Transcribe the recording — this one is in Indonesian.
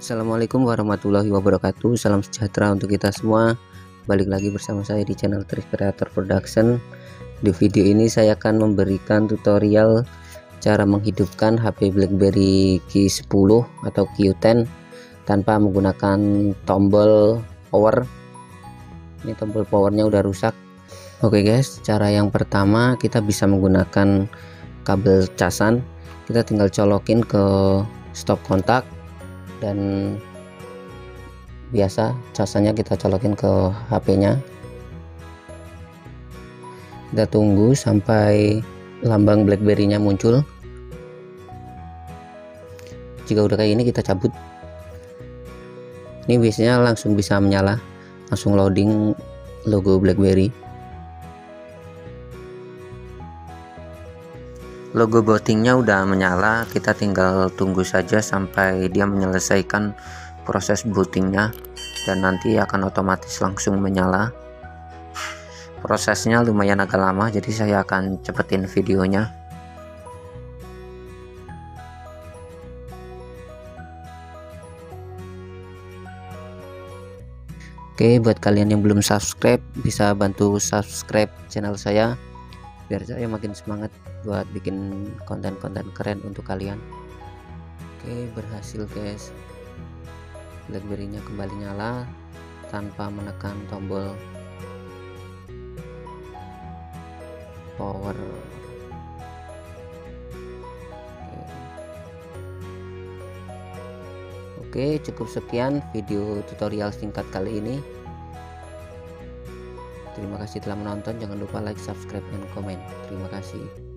Assalamualaikum warahmatullahi wabarakatuh. Salam sejahtera untuk kita semua. Balik lagi bersama saya di channel Tris Creator Production. Di video ini saya akan memberikan tutorial cara menghidupkan HP BlackBerry Q10 atau Q10 tanpa menggunakan tombol power. Ini tombol powernya udah rusak. Oke guys, cara yang pertama kita bisa menggunakan kabel casan. Kita tinggal colokin ke stop kontak dan biasa casannya kita colokin ke HP-nya. Kita tunggu sampai lambang BlackBerry-nya muncul. Jika udah kayak ini kita cabut. Ini biasanya langsung bisa menyala, langsung loading logo BlackBerry. Logo bootingnya udah menyala, kita tinggal tunggu saja sampai dia menyelesaikan proses bootingnya dan nanti akan otomatis langsung menyala. Prosesnya lumayan agak lama, jadi saya akan cepetin videonya. Oke, buat kalian yang belum subscribe bisa bantu subscribe channel saya biar saya makin semangat buat bikin konten-konten keren untuk kalian. Oke, berhasil guys, BlackBerry-nya kembali nyala tanpa menekan tombol power. Oke, cukup sekian video tutorial singkat kali ini. Terima kasih telah menonton, jangan lupa like, subscribe, dan komen. Terima kasih.